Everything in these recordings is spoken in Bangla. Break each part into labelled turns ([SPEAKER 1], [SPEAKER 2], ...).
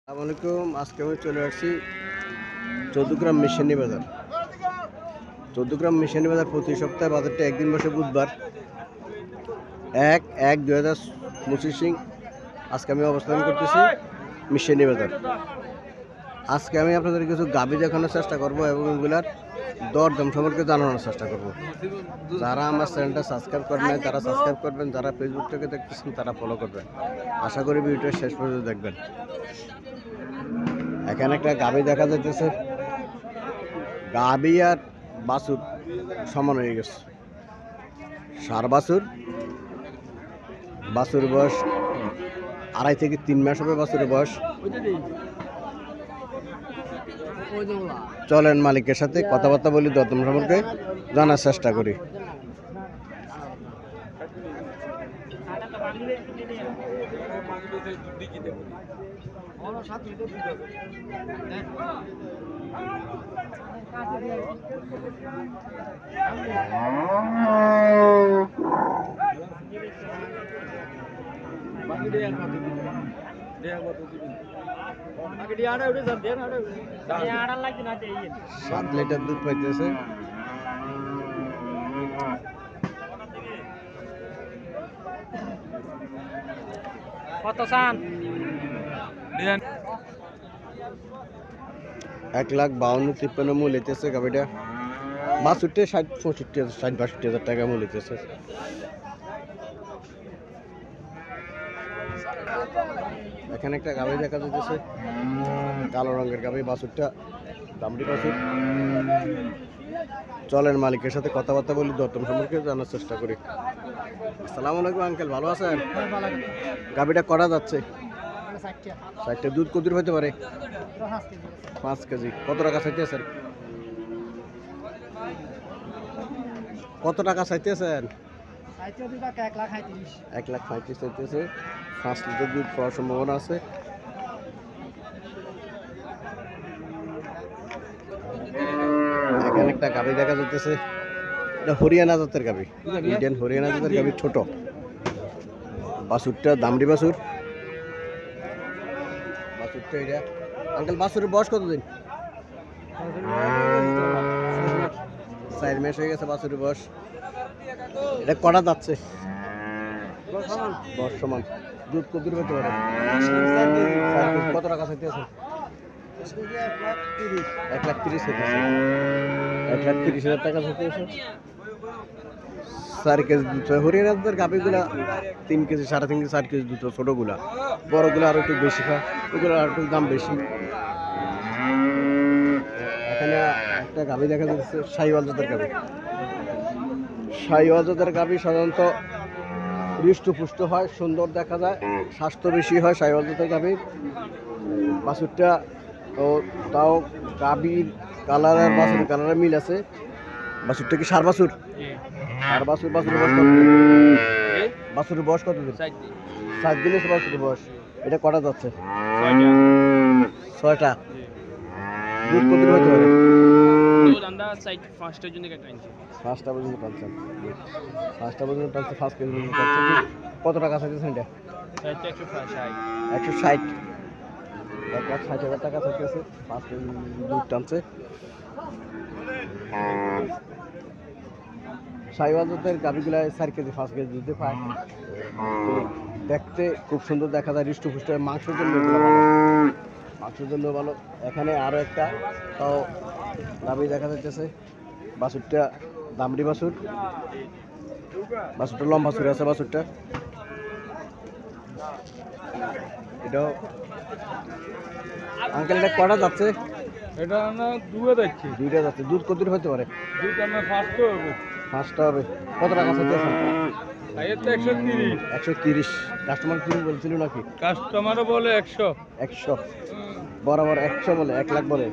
[SPEAKER 1] আসসালামাইকুম। আজকে আমি চলে আসছি চৌদ্দগ্রাম মিশনী বাজার। চৌদ্দগ্রাম মিশনী বাজার প্রতি সপ্তাহে বাজারটা একদিন বসে বুধবার 1/1/2025। আজকে আমি অবস্থান করতেছি মিশনী বাজার। আজকে আমি আপনাদের কিছু গাভী দেখানোর চেষ্টা করব এবং এগুলার দরদাম সম্পর্কে জানানোর চেষ্টা করব। যারা আমার চ্যানেলটা সাবস্ক্রাইব করেন নাই তারা সাবস্ক্রাইব করবেন, যারা ফেসবুক থেকে দেখতেছেন তারা ফলো করবেন। আশা করি ভিডিওটা শেষ পর্যন্ত দেখবেন। এখানে একটা গাভী দেখা যাইতেছে। গাভী আর বাছুর সমান হয়ে গেছে। ষাঁড় বাছুর, বাছুর বয়স 2.5 থেকে 3 মাস হবে। বাছুরের বয়স। চলেন মালিকের সাথে কথাবার্তা বলি, দরদাম সম্পর্কে জানার চেষ্টা করি। সাত লিটার দুধ পাইতেছে।
[SPEAKER 2] কত চান?
[SPEAKER 1] 1,52,53 মূল হইতেছে গাভিটা। বাছুরটা 60-65,000 টাকা মূল হইতেছে। এখানে একটা গাভি দেখা যাচ্ছে, কালো রঙের গাভি। বাছুরটা দামড়ি বাছুর। চলেন মালিকের সাথে কথাবার্তা বলি, দরদাম সম্পর্কে জানার চেষ্টা করি। আসসালামু আলাইকুম আঙ্কেল, ভালো আছেন? গাভিটা করা যাচ্ছে 60টা। দুধ কত হতে পারে? 5 কেজি। কত টাকা চাইতেছেন? কত টাকা চাইতেছেন? 1,35,000 চাইতেছে। 5 লিটার দুধ পাওয়ার সম্ভাবনা আছে। এখানে একটা গাভি দেখা যাচ্ছে, এটা হরিয়ানা জাতের গাভি, ইন্ডিয়ান হরিয়ানা জাতের গাভি। ছোট বাছুরটা দামড়ি বাছুর। বাছুরটা এটা আঙ্কেল, বাছুরের বয়স কতদিন? 4 মাস হয়ে গেছে বাছুরের বয়স। এটা কটা যাচ্ছে? বর্ষমান। দুধ কত পেতে পারে? কত টাকা চাইতে আছে? 1,30,000 চাইতেছে। 1,30,000 টাকা চাইতে আছে। 4 কেজি দুধ। হরিয়ানাদের গাভিগুলা 3 কেজি, 3.5 কেজি, 4 কেজি দুধ। ছোটগুলা, বড়গুলো আরো একটু বেশি খায়, ওগুলো আর একটু দাম বেশি। এখানে একটা গাভি দেখা যাচ্ছে, শাহিওয়াল জাতের গাভি। শাহিওয়াল জাতের গাভি সাধারণত হৃষ্টপুষ্ট হয়, সুন্দর দেখা যায়, স্বাস্থ্য বেশি হয় শাহিওয়াল জাতের গাভির। বাছুরটা ও তাও গাভীর কালার আর বাছুরের কালারের মিল আছে। বাছুরটা কি ষাঁড় বাছুর? ষাঁড় বাছুর। বাছুরের বয়স কত? বাছুরের বয়স কত দিন? 7 দিন আছে বাছুরের বয়স। এটা কটা যাচ্ছে? 6টা। দুধ কত হতে পারে? 5টা পর্যন্ত টানছেন। 5টা পর্যন্ত টানছে, 5 কেজি পর্যন্ত টানছে। কত টাকা চাইতেছেন এটা? 160। 1,60,000 টাকা চাইতেছে। 5 কেজি দুধ টানছে। শাহিওয়াল জাতের গাভিগুলা 4 কেজি 5 কেজি দুধে পায়। দেখতে খুব সুন্দর দেখা যায়, হৃষ্টপুষ্ট। মাংসের জন্য এগুলো ভালো, মাংসের জন্য ভালো। এখানে আরো একটা তাও গাভি দেখা যাচ্ছে। বাছুরটা দামড়ি বাছুর। বাছুরটা লম্বা ছুরি আছে। বাছুরটা এটাও আঙ্কেল, এটা কটা যাচ্ছে?
[SPEAKER 2] এটা না দুয়ে যাচ্ছে।
[SPEAKER 1] 2টা যাচ্ছে। দুধ কত হতে পারে?
[SPEAKER 2] দুধ আমার 5টা হবে।
[SPEAKER 1] 5টা হবে। কত টাকা চাইতেছে?
[SPEAKER 2] এর তো 130।
[SPEAKER 1] 130। কাস্টমার কি বলছিল নাকি?
[SPEAKER 2] কাস্টমারও বলে 100।
[SPEAKER 1] 100 বরাবর 100 বলে, 1 লাখ বলে।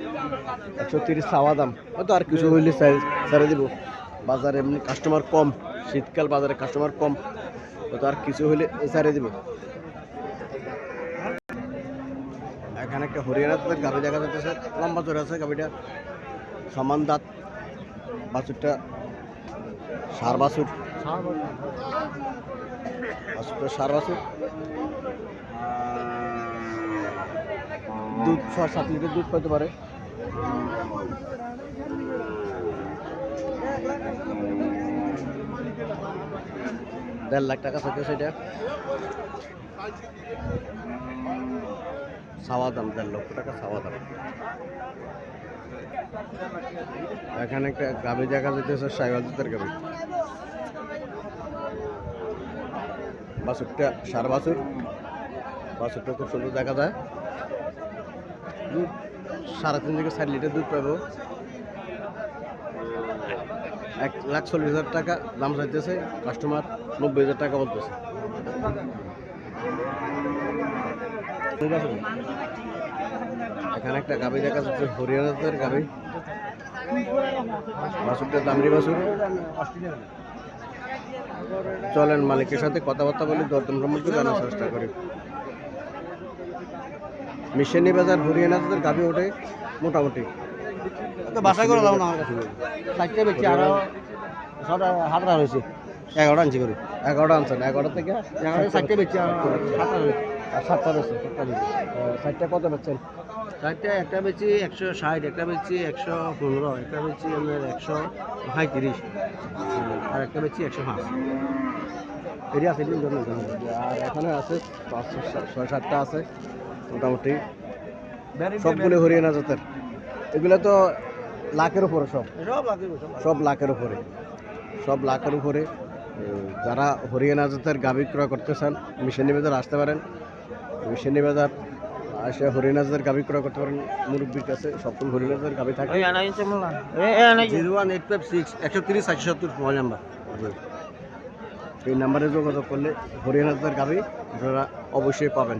[SPEAKER 1] 130 চাওয়া দাম। হয়তো আর কিছু হইলে ছেড়ে দিব। বাজারে এমনি কাস্টমার কম, শীতকাল বাজারে কাস্টমার কম, হয়তো আর কিছু হইলে ছেড়ে দিব। এখানে একটা হরিয়ানা জাতের গাভি দেখা যাচ্ছে, লম্বা চড়ে আছে গাভিটা, সমান দাঁত। বাছুরটা ষাঁড় বাছুর। বাছুরটা ষাঁড় বাছুর। দুধ 6-7 লিটার দুধ পেতে পারে। ৳1.5 লাখ থাকে সেটা চাওয়া দাম, ৳1.5 লক্ষ চাওয়া দাম। এখানে একটা গাভী দেখা যেতেছে, সাইওয়াল জাতের গাভী। বাছুরটা সার বাছুর, বাছুরটা খুব সুন্দর দেখা যায়। দুধ 3.5 থেকে 4 লিটার দুধ পাবো। ৳1,40,000 দাম চাইতেছে, কাস্টমার ৳90,000 বলতেছে। এখানে একটা গাভী দেখা যাচ্ছে, হরিয়ানা জাতের গাভী। বাছুরটা দামড়ি বাছুর। চলেন মালিকের সাথে কথাবার্তা বলে দরদাম সম্পর্কে জানার চেষ্টা করি। মিশনি বাজার হরিয়ানা জাতের গাভী ওঠে মোটামুটি।
[SPEAKER 3] বাসায় করে দাও না আমার কাছে। 4টা বেচি আর 7টা হয়েছে। 11টা আনছি করে।
[SPEAKER 1] 11টা আনছেন, 11টা থেকে
[SPEAKER 3] 4টা বেচি আর 7টা হয়েছে।
[SPEAKER 1] আর 7টা বেচছেন। 4টা কত বেচছেন?
[SPEAKER 3] 4টা একটা বেচি 160, একটা বেচি 115, একটা বেচি আপনার 135, আর একটা বেচি 105।
[SPEAKER 1] এটি আছে, এটি জন্য আর এখানে আছে 6-7টা আছে মোটামুটি। সবগুলো হরিয়ানা জাতের। এগুলো তো লাখের উপরে, সব লাখের উপরে, সব লাখের উপরে। যারা হরিয়ানা জাতের গাভী ক্রয় করতে চান মিশনি বাজার আসতে পারেন। মিশনি বাজার আসে হরিয়ানা জাতের গাভী ক্রয় করতে পারেন। মুরব্বীর কাছে সবগুলো হরিয়ানা জাতের গাভী থাকে।
[SPEAKER 3] 01856 130 470 মোবাইল নাম্বার।
[SPEAKER 1] এই নাম্বারে যোগাযোগ করলে হরিয়ানা জাতের গাভী আপনারা অবশ্যই পাবেন।